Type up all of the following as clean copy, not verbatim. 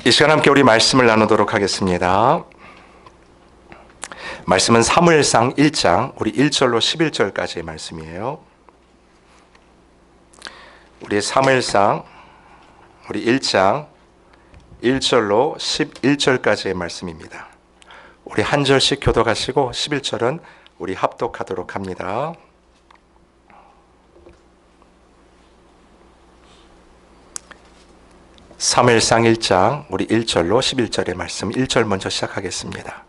이 시간 함께 우리 말씀을 나누도록 하겠습니다. 말씀은 사무엘상 1장 우리 1절로 11절까지의 말씀이에요. 우리 사무엘상 우리 1장 1절로 11절까지의 말씀입니다. 우리 한 절씩 교독하시고 11절은 우리 합독하도록 합니다. 사무엘상 1장 우리 1절로 11절의 말씀 1절 먼저 시작하겠습니다.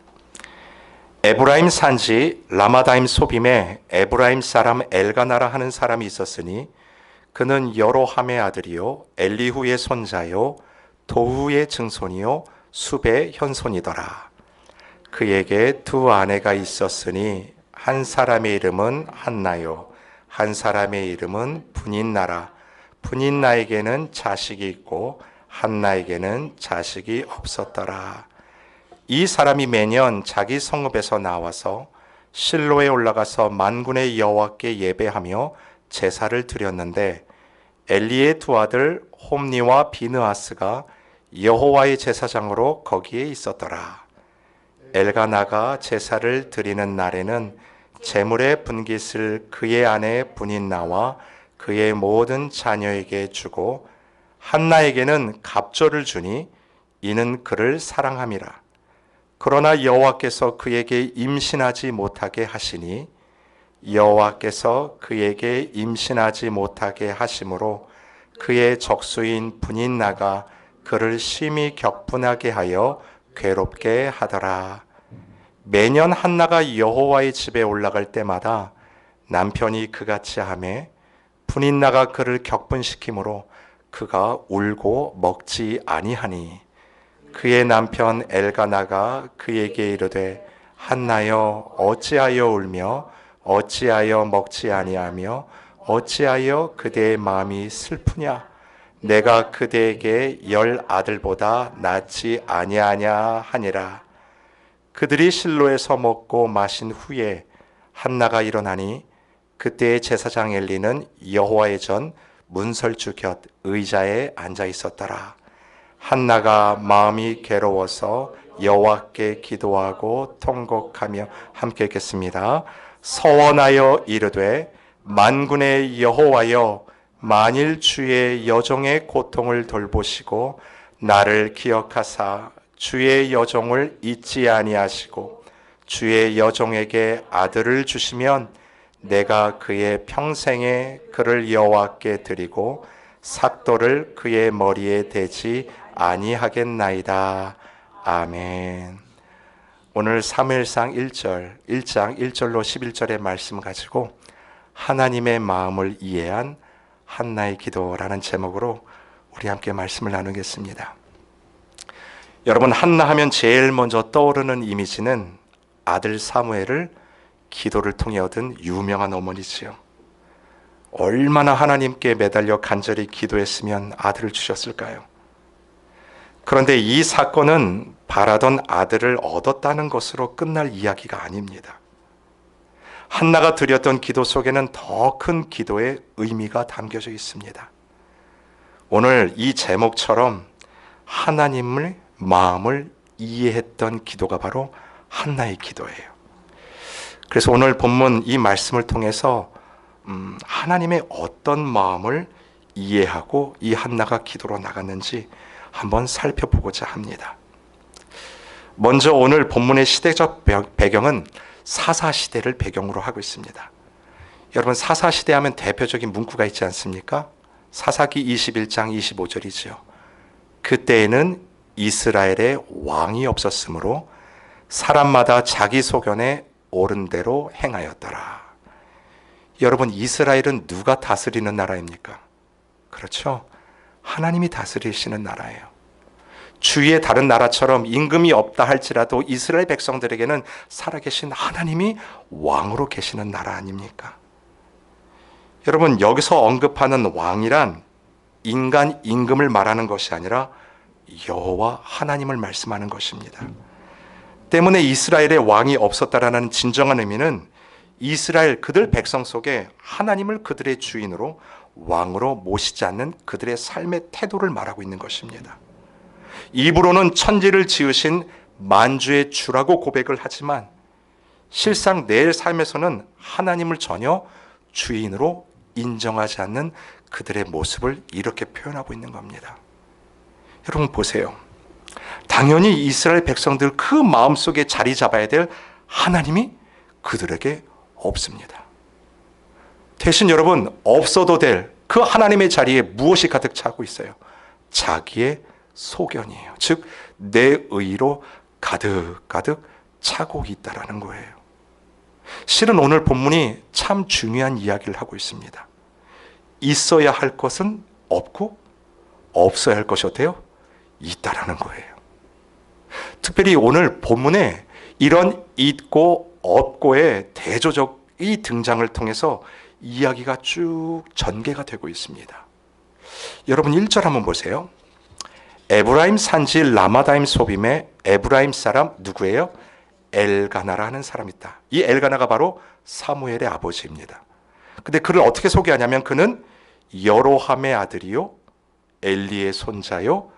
에브라임 산지 라마다임 소빔에 에브라임 사람 엘가나라 하는 사람이 있었으니 그는 여로함의 아들이요 엘리후의 손자요 도후의 증손이요 숲의 현손이더라. 그에게 두 아내가 있었으니 한 사람의 이름은 한나요 한 사람의 이름은 분인나라. 분인나에게는 자식이 있고 한나에게는 자식이 없었더라. 이 사람이 매년 자기 성읍에서 나와서 실로에 올라가서 만군의 여호와께 예배하며 제사를 드렸는데 엘리의 두 아들 홈니와 비느하스가 여호와의 제사장으로 거기에 있었더라. 엘가나가 제사를 드리는 날에는 제물의 분깃을 그의 아내 분인나와 그의 모든 자녀에게 주고 한나에게는 갑절을 주니 이는 그를 사랑함이라. 그러나 여호와께서 그에게 임신하지 못하게 하시니 여호와께서 그에게 임신하지 못하게 하심으로 그의 적수인 분인나가 그를 심히 격분하게 하여 괴롭게 하더라. 매년 한나가 여호와의 집에 올라갈 때마다 남편이 그같이 하매 분인나가 그를 격분시키므로 그가 울고 먹지 아니하니 그의 남편 엘가나가 그에게 이르되 한나여 어찌하여 울며 어찌하여 먹지 아니하며 어찌하여 그대의 마음이 슬프냐 내가 그대에게 10 아들보다 낫지 아니하냐 하니라. 그들이 실로에서 먹고 마신 후에 한나가 일어나니 그때의 제사장 엘리는 여호와의 전 문설주 곁 의자에 앉아 있었더라. 한나가 마음이 괴로워서 여호와께 기도하고 통곡하며 함께 읽겠습니다. 서원하여 이르되 만군의 여호와여 만일 주의 여종의 고통을 돌보시고 나를 기억하사 주의 여종을 잊지 아니하시고 주의 여종에게 아들을 주시면 내가 그의 평생에 그를 여호와께 드리고 삭도를 그의 머리에 대지 아니하겠나이다. 아멘. 오늘 사무엘상 1장 1절로 11절의 말씀 가지고 하나님의 마음을 이해한 한나의 기도라는 제목으로 우리 함께 말씀을 나누겠습니다. 여러분, 한나 하면 제일 먼저 떠오르는 이미지는 아들 사무엘을 기도를 통해 얻은 유명한 어머니지요. 얼마나 하나님께 매달려 간절히 기도했으면 아들을 주셨을까요? 그런데 이 사건은 바라던 아들을 얻었다는 것으로 끝날 이야기가 아닙니다. 한나가 드렸던 기도 속에는 더 큰 기도의 의미가 담겨져 있습니다. 오늘 이 제목처럼 하나님의 마음을 이해했던 기도가 바로 한나의 기도예요. 그래서 오늘 본문 이 말씀을 통해서 하나님의 어떤 마음을 이해하고 이 한나가 기도로 나갔는지 한번 살펴보고자 합니다. 먼저 오늘 본문의 시대적 배경은 사사시대를 배경으로 하고 있습니다. 여러분, 사사시대 하면 대표적인 문구가 있지 않습니까? 사사기 21장 25절이죠. 그때에는 이스라엘에 왕이 없었으므로 사람마다 자기 소견에 옳은 대로 행하였더라. 여러분, 이스라엘은 누가 다스리는 나라입니까? 그렇죠. 하나님이 다스리시는 나라예요. 주위의 다른 나라처럼 임금이 없다 할지라도 이스라엘 백성들에게는 살아계신 하나님이 왕으로 계시는 나라 아닙니까? 여러분, 여기서 언급하는 왕이란 인간 임금을 말하는 것이 아니라 여호와 하나님을 말씀하는 것입니다. 때문에 이스라엘에 왕이 없었다라는 진정한 의미는 이스라엘 그들 백성 속에 하나님을 그들의 주인으로 왕으로 모시지 않는 그들의 삶의 태도를 말하고 있는 것입니다. 입으로는 천지를 지으신 만주의 주라고 고백을 하지만 실상 내 삶에서는 하나님을 전혀 주인으로 인정하지 않는 그들의 모습을 이렇게 표현하고 있는 겁니다. 여러분 보세요. 당연히 이스라엘 백성들 그 마음속에 자리 잡아야 될 하나님이 그들에게 없습니다. 대신 여러분, 없어도 될 그 하나님의 자리에 무엇이 가득 차고 있어요? 자기의 소견이에요. 즉 내 의로 가득가득 차고 있다라는 거예요. 실은 오늘 본문이 참 중요한 이야기를 하고 있습니다. 있어야 할 것은 없고 없어야 할 것이 어때요? 있다라는 거예요. 특별히 오늘 본문에 이런 있고 없고의 대조적이 등장을 통해서 이야기가 쭉 전개가 되고 있습니다. 여러분 1절 한번 보세요. 에브라임 산지 라마다임 소빔에 에브라임 사람 누구예요? 엘가나라는 사람이 있다. 이 엘가나가 바로 사무엘의 아버지입니다. 근데 그를 어떻게 소개하냐면 그는 여로함의 아들이요 엘리의 손자요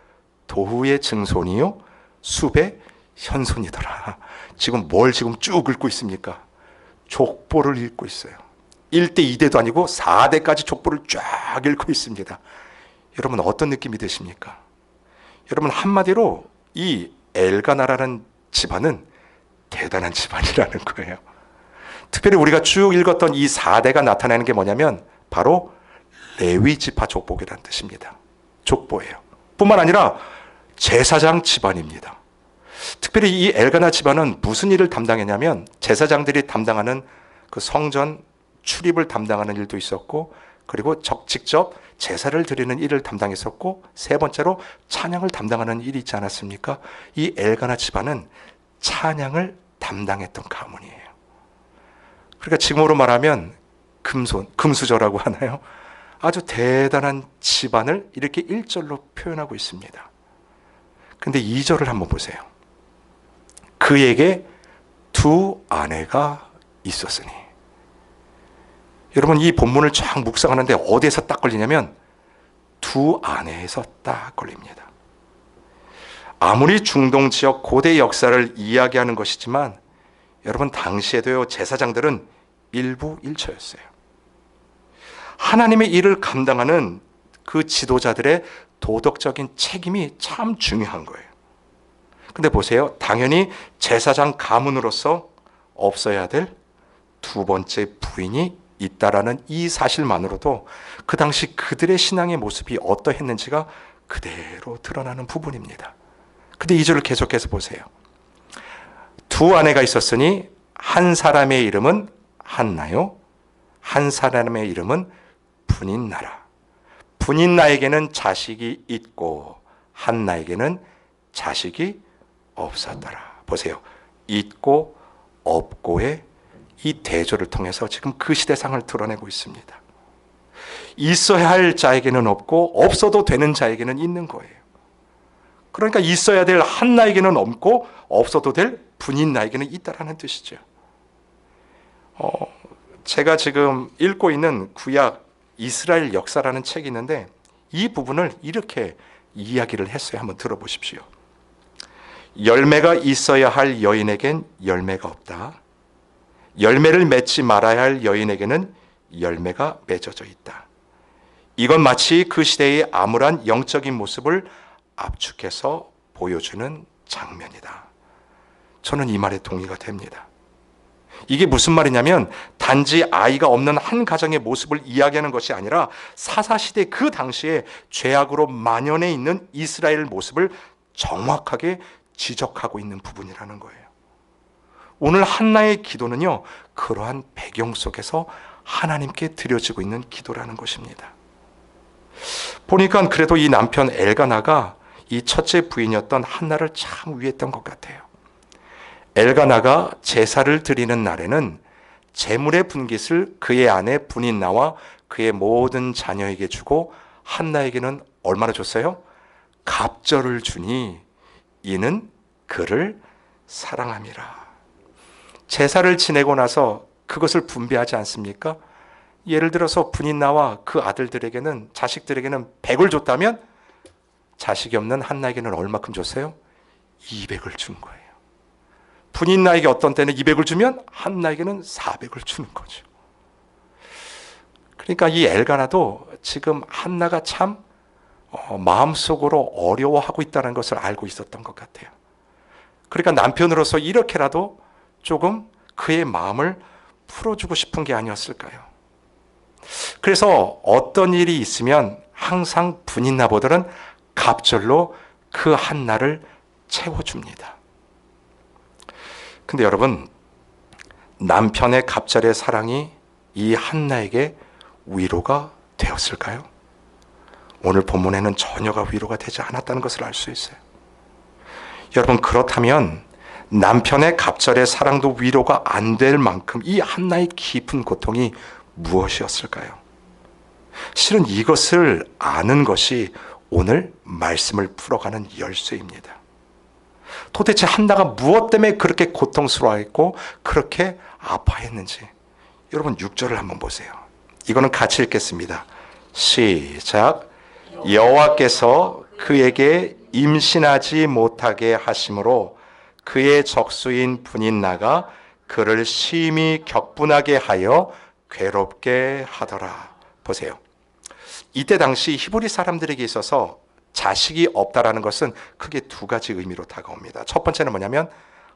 도후의 증손이요 숲의 현손이더라. 지금 뭘 지금 쭉 읽고 있습니까? 족보를 읽고 있어요. 1대 2대도 아니고 4대까지 족보를 쫙 읽고 있습니다. 여러분 어떤 느낌이 드십니까? 여러분 한마디로 이 엘가나라는 집안은 대단한 집안이라는 거예요. 특별히 우리가 쭉 읽었던 이 4대가 나타내는 게 뭐냐면 바로 레위 지파 족보기라는 뜻입니다. 족보예요. 뿐만 아니라 제사장 집안입니다. 특별히 이 엘가나 집안은 무슨 일을 담당했냐면 제사장들이 담당하는 그 성전 출입을 담당하는 일도 있었고 그리고 직접 제사를 드리는 일을 담당했었고 세 번째로 찬양을 담당하는 일이 있지 않았습니까? 이 엘가나 집안은 찬양을 담당했던 가문이에요. 그러니까 지금으로 말하면 금수저라고 하나요? 아주 대단한 집안을 이렇게 1절로 표현하고 있습니다. 근데 2절을 한번 보세요. 그에게 두 아내가 있었으니. 여러분 이 본문을 쫙 묵상하는데 어디에서 딱 걸리냐면 두 아내에서 딱 걸립니다. 아무리 중동 지역 고대 역사를 이야기하는 것이지만 여러분 당시에도요 제사장들은 일부 일처였어요. 하나님의 일을 감당하는 그 지도자들의 도덕적인 책임이 참 중요한 거예요. 근데 보세요. 당연히 제사장 가문으로서 없어야 될 두 번째 부인이 있다라는 이 사실만으로도 그 당시 그들의 신앙의 모습이 어떠했는지가 그대로 드러나는 부분입니다. 근데 2절을 계속해서 보세요. 두 아내가 있었으니 한 사람의 이름은 한나요. 한 사람의 이름은 분인나라. 분인나에게는 자식이 있고 한나에게는 자식이 없었더라. 보세요. 있고 없고의 이 대조를 통해서 지금 그 시대상을 드러내고 있습니다. 있어야 할 자에게는 없고 없어도 되는 자에게는 있는 거예요. 그러니까 있어야 될 한나에게는 없고 없어도 될 분인나에게는 있다라는 뜻이죠. 제가 지금 읽고 있는 구약 이스라엘 역사라는 책이 있는데 이 부분을 이렇게 이야기를 했어요. 한번 들어보십시오. 열매가 있어야 할 여인에겐 열매가 없다. 열매를 맺지 말아야 할 여인에게는 열매가 맺어져 있다. 이건 마치 그 시대의 암울한 영적인 모습을 압축해서 보여주는 장면이다. 저는 이 말에 동의가 됩니다. 이게 무슨 말이냐면 단지 아이가 없는 한 가정의 모습을 이야기하는 것이 아니라 사사시대 그 당시에 죄악으로 만연해 있는 이스라엘 모습을 정확하게 지적하고 있는 부분이라는 거예요. 오늘 한나의 기도는요, 그러한 배경 속에서 하나님께 드려지고 있는 기도라는 것입니다. 보니까 그래도 이 남편 엘가나가 이 첫째 부인이었던 한나를 참 위했던 것 같아요. 엘가나가 제사를 드리는 날에는 제물의 분깃을 그의 아내 분인나와 그의 모든 자녀에게 주고 한나에게는 얼마나 줬어요? 갑절을 주니 이는 그를 사랑함이라. 제사를 지내고 나서 그것을 분배하지 않습니까? 예를 들어서 분인나와 그 아들들에게는 자식들에게는 100을 줬다면 자식이 없는 한나에게는 얼마큼 줬어요? 200을 준 거예요. 분인나에게 어떤 때는 200을 주면 한나에게는 400을 주는 거죠. 그러니까 이 엘가나도 지금 한나가 참 마음속으로 어려워하고 있다는 것을 알고 있었던 것 같아요. 그러니까 남편으로서 이렇게라도 조금 그의 마음을 풀어주고 싶은 게 아니었을까요? 그래서 어떤 일이 있으면 항상 분인나보들은 갑절로 그 한나를 채워줍니다. 근데 여러분, 남편의 갑절의 사랑이 이 한나에게 위로가 되었을까요? 오늘 본문에는 전혀가 위로가 되지 않았다는 것을 알 수 있어요. 여러분, 그렇다면 남편의 갑절의 사랑도 위로가 안 될 만큼 이 한나의 깊은 고통이 무엇이었을까요? 실은 이것을 아는 것이 오늘 말씀을 풀어가는 열쇠입니다. 도대체 한나가 무엇 때문에 그렇게 고통스러워했고 그렇게 아파했는지 여러분 6절을 한번 보세요. 이거는 같이 읽겠습니다. 시작. 여호와께서 그에게 임신하지 못하게 하심으로 그의 적수인 분인나가 그를 심히 격분하게 하여 괴롭게 하더라. 보세요. 이때 당시 히브리 사람들에게 있어서 자식이 없다라는 것은 크게 두 가지 의미로 다가옵니다. 첫 번째는 뭐냐면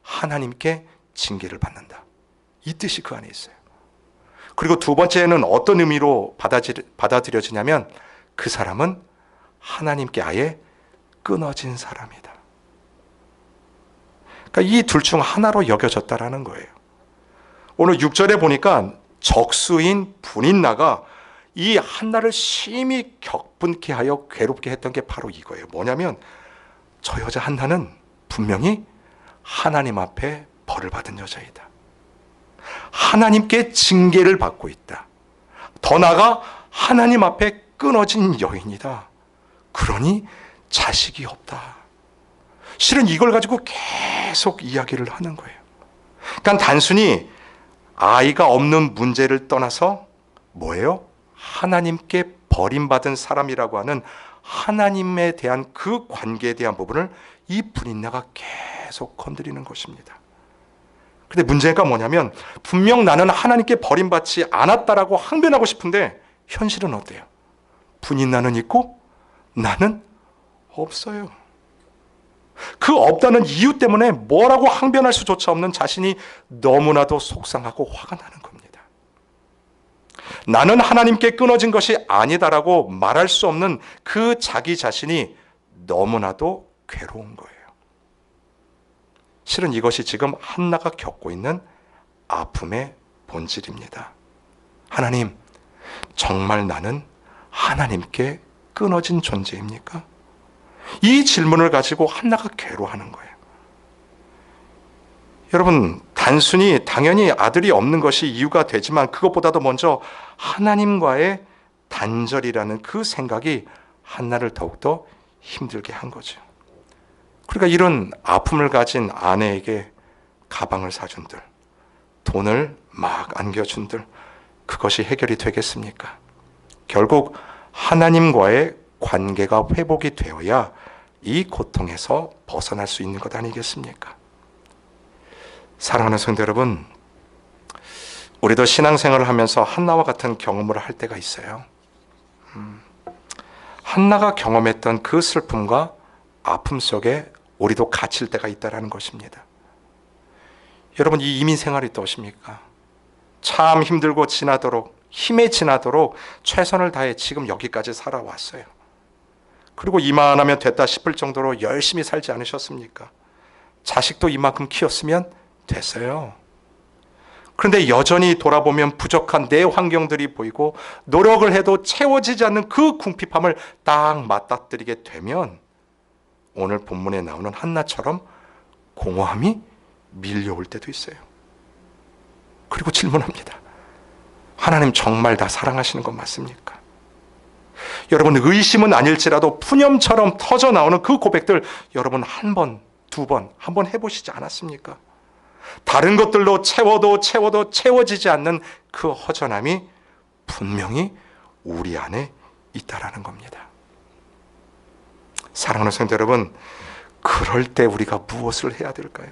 하나님께 징계를 받는다. 이 뜻이 그 안에 있어요. 그리고 두 번째는 어떤 의미로 받아들여지냐면 그 사람은 하나님께 아예 끊어진 사람이다. 그러니까 이 둘 중 하나로 여겨졌다라는 거예요. 오늘 6절에 보니까 적수인 분인나가 이 한나를 심히 격분케 하여 괴롭게 했던 게 바로 이거예요. 뭐냐면 저 여자 한나는 분명히 하나님 앞에 벌을 받은 여자이다. 하나님께 징계를 받고 있다. 더 나아가 하나님 앞에 끊어진 여인이다. 그러니 자식이 없다. 실은 이걸 가지고 계속 이야기를 하는 거예요. 그러니까 단순히 아이가 없는 문제를 떠나서 뭐예요? 하나님께 버림받은 사람이라고 하는 하나님에 대한 그 관계에 대한 부분을 이 분인나가 계속 건드리는 것입니다. 근데 문제가 뭐냐면 분명 나는 하나님께 버림받지 않았다라고 항변하고 싶은데 현실은 어때요? 분인나는 있고 나는 없어요. 그 없다는 이유 때문에 뭐라고 항변할 수조차 없는 자신이 너무나도 속상하고 화가 나는 겁니다. 나는 하나님께 끊어진 것이 아니다라고 말할 수 없는 그 자기 자신이 너무나도 괴로운 거예요. 실은 이것이 지금 한나가 겪고 있는 아픔의 본질입니다. 하나님, 정말 나는 하나님께 끊어진 존재입니까? 이 질문을 가지고 한나가 괴로워하는 거예요. 여러분, 단순히 당연히 아들이 없는 것이 이유가 되지만 그것보다도 먼저 하나님과의 단절이라는 그 생각이 한나를 더욱더 힘들게 한 거죠. 그러니까 이런 아픔을 가진 아내에게 가방을 사준들, 돈을 막 안겨준들, 그것이 해결이 되겠습니까? 결국 하나님과의 관계가 회복이 되어야 이 고통에서 벗어날 수 있는 것 아니겠습니까? 사랑하는 성도 여러분, 우리도 신앙생활을 하면서 한나와 같은 경험을 할 때가 있어요. 한나가 경험했던 그 슬픔과 아픔 속에 우리도 갇힐 때가 있다는 것입니다. 여러분, 이 이민 생활이 어떠십니까? 참 힘들고 지나도록, 힘에 지나도록 최선을 다해 지금 여기까지 살아왔어요. 그리고 이만하면 됐다 싶을 정도로 열심히 살지 않으셨습니까? 자식도 이만큼 키웠으면 됐어요. 그런데 여전히 돌아보면 부족한 내 환경들이 보이고 노력을 해도 채워지지 않는 그 궁핍함을 딱 맞닥뜨리게 되면 오늘 본문에 나오는 한나처럼 공허함이 밀려올 때도 있어요. 그리고 질문합니다. 하나님 정말 나 사랑하시는 건 맞습니까? 여러분, 의심은 아닐지라도 푸념처럼 터져 나오는 그 고백들 여러분 한 번, 두 번, 한 번 해보시지 않았습니까? 다른 것들로 채워도 채워지지 않는 그 허전함이 분명히 우리 안에 있다라는 겁니다. 사랑하는 성도 여러분, 그럴 때 우리가 무엇을 해야 될까요?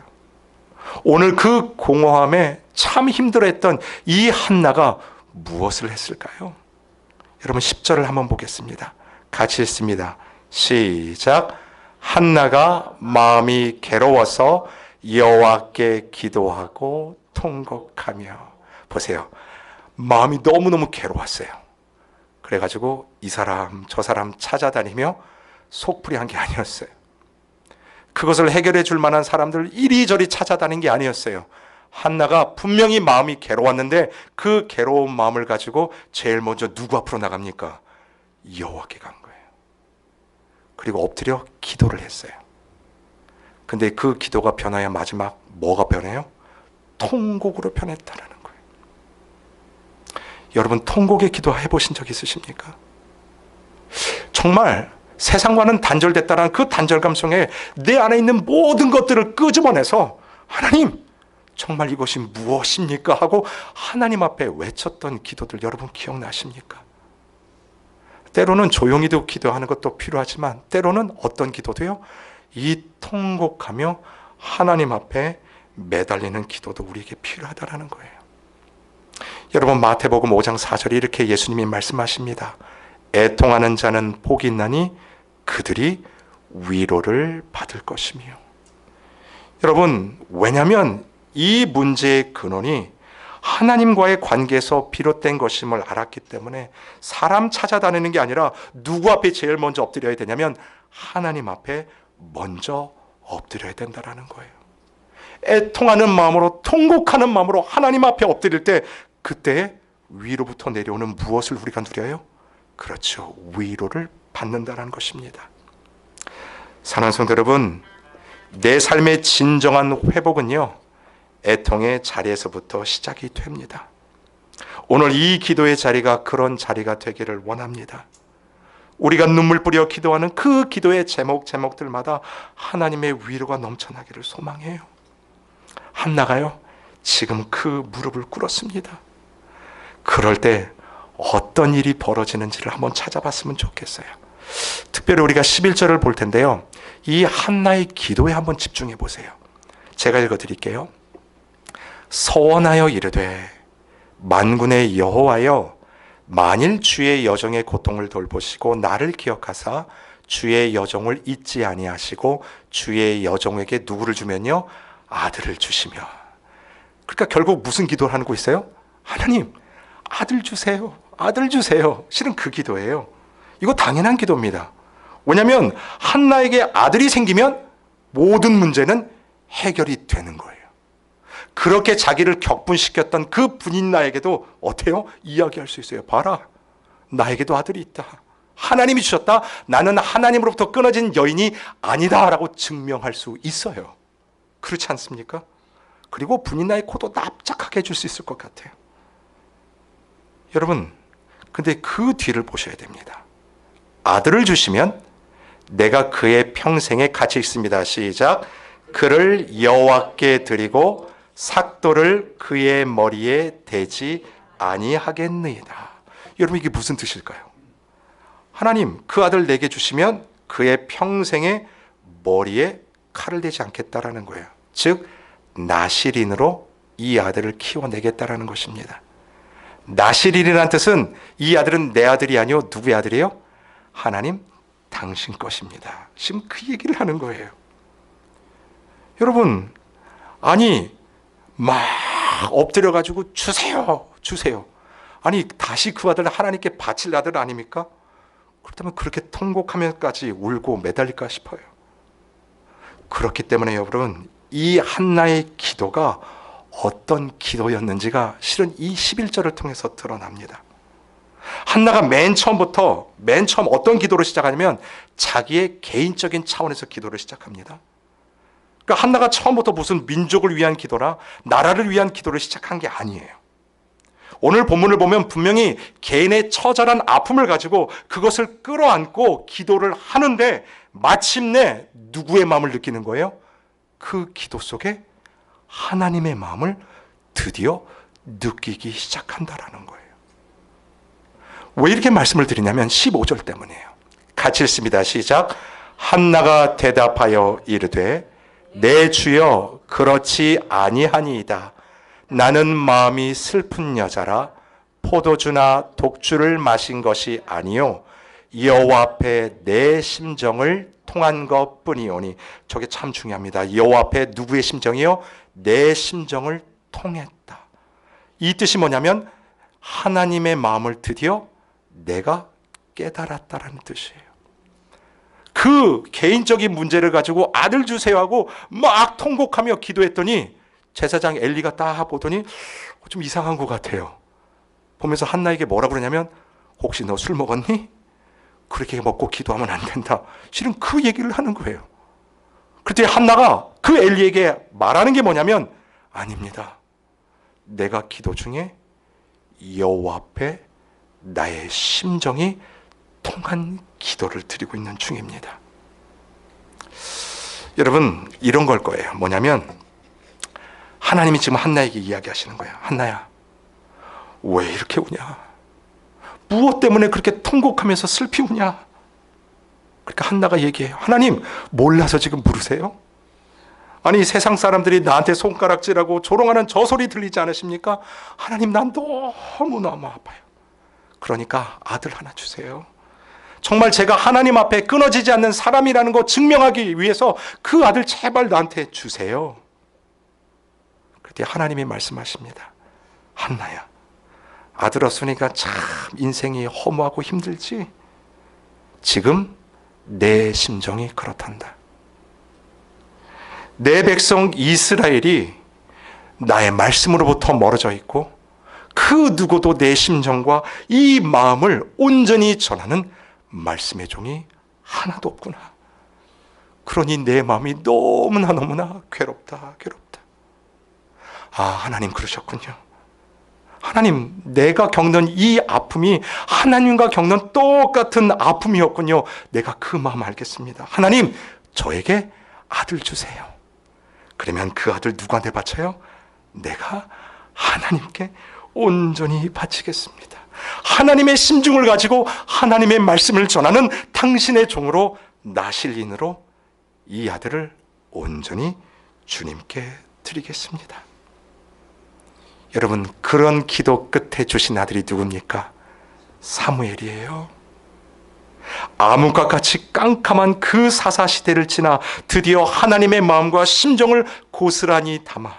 오늘 그 공허함에 참 힘들어했던 이 한나가 무엇을 했을까요? 여러분 10절을 한번 보겠습니다. 같이 읽습니다. 시작. 한나가 마음이 괴로워서 여호와께 기도하고 통곡하며. 보세요. 마음이 너무너무 괴로웠어요. 그래가지고 이 사람 저 사람 찾아다니며 속풀이한 게 아니었어요. 그것을 해결해 줄 만한 사람들 이리저리 찾아다닌 게 아니었어요. 한나가 분명히 마음이 괴로웠는데 그 괴로운 마음을 가지고 제일 먼저 누구 앞으로 나갑니까? 여호와께 간 거예요. 그리고 엎드려 기도를 했어요. 근데 그 기도가 변하여 마지막 뭐가 변해요? 통곡으로 변했다라는 거예요. 여러분 통곡의 기도 해보신 적 있으십니까? 정말 세상과는 단절됐다는 그 단절감 속에 내 안에 있는 모든 것들을 끄집어내서 하나님 정말 이것이 무엇입니까? 하고 하나님 앞에 외쳤던 기도들 여러분 기억나십니까? 때로는 조용히도 기도하는 것도 필요하지만 때로는 어떤 기도도요? 이 통곡하며 하나님 앞에 매달리는 기도도 우리에게 필요하다라는 거예요. 여러분 마태복음 5장 4절에 이렇게 예수님이 말씀하십니다. 애통하는 자는 복이 있나니 그들이 위로를 받을 것이며. 여러분 왜냐하면 이 문제의 근원이 하나님과의 관계에서 비롯된 것임을 알았기 때문에 사람 찾아다니는 게 아니라 누구 앞에 제일 먼저 엎드려야 되냐면 하나님 앞에 먼저 엎드려야 된다는 거예요. 애통하는 마음으로 통곡하는 마음으로 하나님 앞에 엎드릴 때 그때 위로부터 내려오는 무엇을 우리가 누려요? 그렇죠. 위로를 받는다는 것입니다. 사랑하는 성도 여러분, 내 삶의 진정한 회복은요 애통의 자리에서부터 시작이 됩니다. 오늘 이 기도의 자리가 그런 자리가 되기를 원합니다. 우리가 눈물 뿌려 기도하는 그 기도의 제목들마다 하나님의 위로가 넘쳐나기를 소망해요. 한나가요 지금 그 무릎을 꿇었습니다. 그럴 때 어떤 일이 벌어지는지를 한번 찾아봤으면 좋겠어요. 특별히 우리가 11절을 볼 텐데요, 이 한나의 기도에 한번 집중해 보세요. 제가 읽어드릴게요. 서원하여 이르되 만군의 여호와여, 만일 주의 여종의 고통을 돌보시고 나를 기억하사 주의 여종을 잊지 아니하시고 주의 여종에게 누구를 주면요? 아들을 주시며. 그러니까 결국 무슨 기도를 하고 있어요? 하나님 아들 주세요. 아들 주세요. 실은 그 기도예요. 이거 당연한 기도입니다. 왜냐하면 한나에게 아들이 생기면 모든 문제는 해결이 되는 거예요. 그렇게 자기를 격분시켰던 그 분인 나에게도 어때요? 이야기할 수 있어요. 봐라, 나에게도 아들이 있다. 하나님이 주셨다. 나는 하나님으로부터 끊어진 여인이 아니다 라고 증명할 수 있어요. 그렇지 않습니까? 그리고 분인 나의 코도 납작하게 해줄 수 있을 것 같아요. 여러분, 근데 그 뒤를 보셔야 됩니다. 아들을 주시면 내가 그의 평생에 같이 있습니다. 시작. 그를 여호와께 드리고 삭도를 그의 머리에 대지 아니하겠느이다. 여러분 이게 무슨 뜻일까요? 하나님 그 아들 내게 주시면 그의 평생에 머리에 칼을 대지 않겠다라는 거예요. 즉 나실인으로 이 아들을 키워내겠다라는 것입니다. 나실인이라는 뜻은 이 아들은 내 아들이 아니요 누구의 아들이에요? 하나님 당신 것입니다. 지금 그 얘기를 하는 거예요. 여러분 아니 막 엎드려가지고 주세요 주세요. 아니 다시 그 아들을 하나님께 바칠 아들 아닙니까? 그렇다면 그렇게 통곡하면까지 울고 매달릴까 싶어요. 그렇기 때문에 여러분 이 한나의 기도가 어떤 기도였는지가 실은 이 11절을 통해서 드러납니다. 한나가 맨 처음 어떤 기도를 시작하냐면 자기의 개인적인 차원에서 기도를 시작합니다. 그러니까 한나가 처음부터 무슨 민족을 위한 기도나 나라를 위한 기도를 시작한 게 아니에요. 오늘 본문을 보면 분명히 개인의 처절한 아픔을 가지고 그것을 끌어안고 기도를 하는데 마침내 누구의 마음을 느끼는 거예요? 그 기도 속에 하나님의 마음을 드디어 느끼기 시작한다라는 거예요. 왜 이렇게 말씀을 드리냐면 15절 때문이에요. 같이 읽습니다. 시작. 한나가 대답하여 이르되 내 주여 그렇지 아니하니이다. 나는 마음이 슬픈 여자라 포도주나 독주를 마신 것이 아니요 여호와 앞에 내 심정을 통한 것뿐이오니. 저게 참 중요합니다. 여호와 앞에 누구의 심정이요? 내 심정을 통했다. 이 뜻이 뭐냐면 하나님의 마음을 드디어 내가 깨달았다라는 뜻이에요. 그 개인적인 문제를 가지고 아들 주세요 하고 막 통곡하며 기도했더니 제사장 엘리가 딱 보더니 좀 이상한 것 같아요. 보면서 한나에게 뭐라 그러냐면 혹시 너 술 먹었니? 그렇게 먹고 기도하면 안 된다. 실은 그 얘기를 하는 거예요. 그때 한나가 그 엘리에게 말하는 게 뭐냐면 아닙니다. 내가 기도 중에 여호와 앞에 나의 심정이 통한 기도를 드리고 있는 중입니다. 여러분 이런 걸 거예요. 뭐냐면 하나님이 지금 한나에게 이야기하시는 거예요. 한나야 왜 이렇게 우냐? 무엇 때문에 그렇게 통곡하면서 슬피 우냐? 그러니까 한나가 얘기해요. 하나님 몰라서 지금 물으세요? 아니 세상 사람들이 나한테 손가락질하고 조롱하는 저 소리 들리지 않으십니까? 하나님 난 너무너무 아파요. 그러니까 아들 하나 주세요. 정말 제가 하나님 앞에 끊어지지 않는 사람이라는 거 증명하기 위해서 그 아들 제발 나한테 주세요. 그때 하나님이 말씀하십니다. 한나야 아들 없으니까 참 인생이 허무하고 힘들지? 지금 내 심정이 그렇단다. 내 백성 이스라엘이 나의 말씀으로부터 멀어져 있고 그 누구도 내 심정과 이 마음을 온전히 전하는 말씀의 종이 하나도 없구나. 그러니 내 마음이 너무나 괴롭다. 아, 하나님 그러셨군요. 하나님, 내가 겪는 이 아픔이 하나님과 겪는 똑같은 아픔이었군요. 내가 그 마음 알겠습니다. 하나님, 저에게 아들 주세요. 그러면 그 아들 누구한테 바쳐요? 내가 하나님께 온전히 바치겠습니다. 하나님의 심중을 가지고 하나님의 말씀을 전하는 당신의 종으로 나실인으로 이 아들을 온전히 주님께 드리겠습니다. 여러분, 그런 기도 끝에 주신 아들이 누굽니까? 사무엘이에요. 암흑과 같이 깜깜한 그 사사시대를 지나 드디어 하나님의 마음과 심정을 고스란히 담아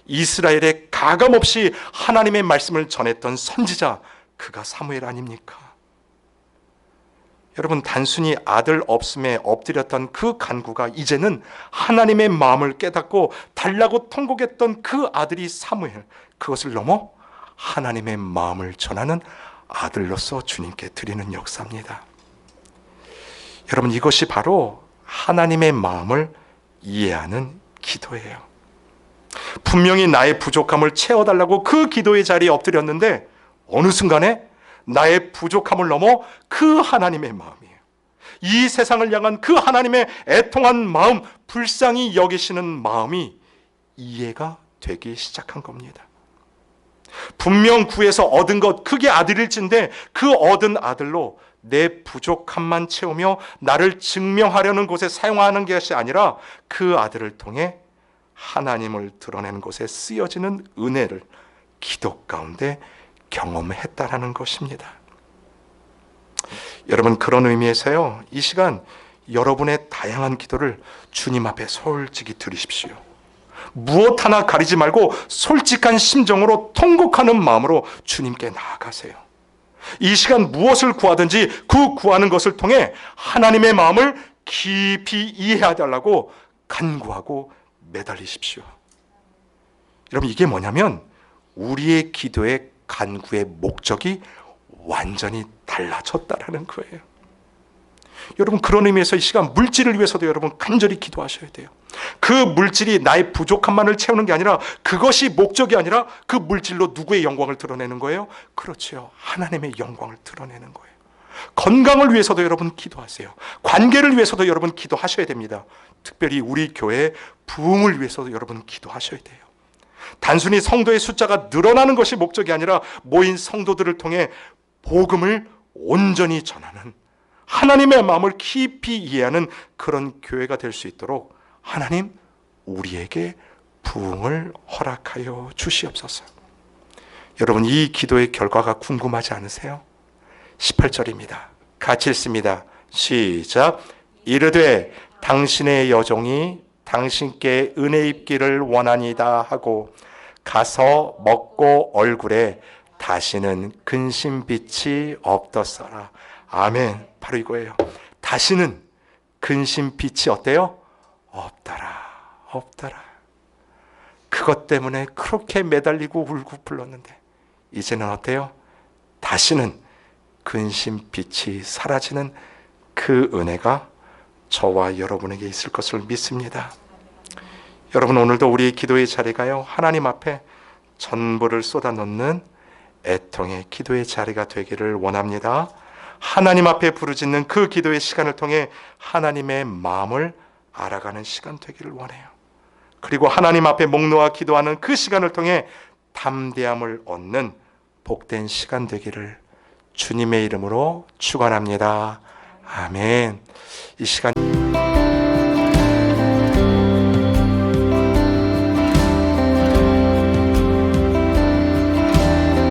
이스라엘에 가감없이 하나님의 말씀을 전했던 선지자, 그가 사무엘 아닙니까? 여러분, 단순히 아들 없음에 엎드렸던 그 간구가 이제는 하나님의 마음을 깨닫고 달라고 통곡했던 그 아들이 사무엘, 그것을 넘어 하나님의 마음을 전하는 아들로서 주님께 드리는 역사입니다. 여러분, 이것이 바로 하나님의 마음을 이해하는 기도예요. 분명히 나의 부족함을 채워달라고 그 기도의 자리에 엎드렸는데 어느 순간에 나의 부족함을 넘어 그 하나님의 마음이에요. 이 세상을 향한 그 하나님의 애통한 마음, 불쌍히 여기시는 마음이 이해가 되기 시작한 겁니다. 분명 구해서 얻은 것, 그게 아들일진데 그 얻은 아들로 내 부족함만 채우며 나를 증명하려는 곳에 사용하는 것이 아니라 그 아들을 통해 하나님을 드러내는 곳에 쓰여지는 은혜를 기도 가운데 경험했다라는 것입니다. 여러분, 그런 의미에서요, 이 시간 여러분의 다양한 기도를 주님 앞에 솔직히 드리십시오. 무엇 하나 가리지 말고 솔직한 심정으로 통곡하는 마음으로 주님께 나아가세요. 이 시간 무엇을 구하든지 그 구하는 것을 통해 하나님의 마음을 깊이 이해해달라고 간구하고 매달리십시오. 여러분, 이게 뭐냐면 우리의 기도의 간구의 목적이 완전히 달라졌다라는 거예요. 여러분, 그런 의미에서 이 시간 물질을 위해서도 여러분 간절히 기도하셔야 돼요. 그 물질이 나의 부족함만을 채우는 게 아니라, 그것이 목적이 아니라 그 물질로 누구의 영광을 드러내는 거예요? 그렇죠. 하나님의 영광을 드러내는 거예요. 건강을 위해서도 여러분 기도하세요. 관계를 위해서도 여러분 기도하셔야 됩니다. 특별히 우리 교회의 부흥을 위해서도 여러분 기도하셔야 돼요. 단순히 성도의 숫자가 늘어나는 것이 목적이 아니라 모인 성도들을 통해 복음을 온전히 전하는 하나님의 마음을 깊이 이해하는 그런 교회가 될 수 있도록 하나님 우리에게 부흥을 허락하여 주시옵소서. 여러분, 이 기도의 결과가 궁금하지 않으세요? 18절입니다. 같이 읽습니다. 시작. 이르되 당신의 여종이 당신께 은혜 입기를 원하니다 하고 가서 먹고 얼굴에 다시는 근심빛이 없더서라. 아멘. 바로 이거예요. 다시는 근심빛이 어때요? 없더라. 없더라. 그것 때문에 그렇게 매달리고 울고 불렀는데 이제는 어때요? 다시는 근심빛이 사라지는 그 은혜가 저와 여러분에게 있을 것을 믿습니다. 여러분, 오늘도 우리 기도의 자리가요, 하나님 앞에 전부를 쏟아놓는 애통의 기도의 자리가 되기를 원합니다. 하나님 앞에 부르짖는 그 기도의 시간을 통해 하나님의 마음을 알아가는 시간 되기를 원해요. 그리고 하나님 앞에 목 놓아 기도하는 그 시간을 통해 담대함을 얻는 복된 시간 되기를 주님의 이름으로 축원합니다. 아멘. 이 시간